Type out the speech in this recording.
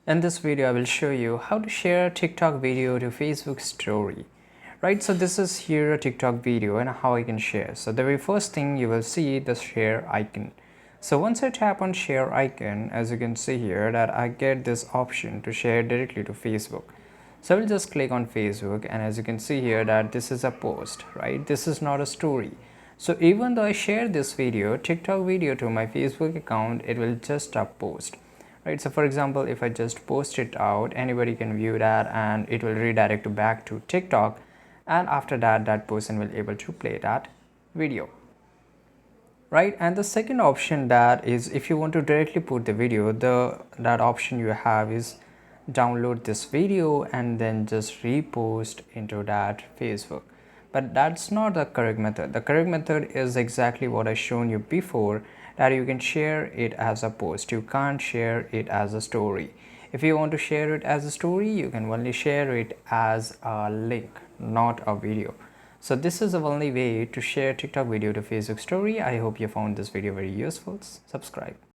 In this video, I will show you how to share a TikTok video to Facebook story. Right, so this is here a TikTok video and how I can share. So the very first thing you will see the share icon. So once I tap on share icon, as you can see here that I get this option to share directly to Facebook. So I will just click on Facebook, and as you can see here that this is a post, right? This is not a story. So even though I share this video, TikTok video to my Facebook account, it will just a post. Right, so for example, if I just post it out, anybody can view that and it will redirect back to TikTok, and after that that person will able to play that video. Right, and the second option, that is if you want to directly put the video, that option you have is download this video and then just repost into that Facebook. But that's not the correct method. The correct method is exactly what I shown you before, that you can share it as a post. You can't share it as a story. If you want to share it as a story, you can only share it as a link, not a video. So this is the only way to share TikTok video to Facebook story. I hope you found this video very useful. Subscribe.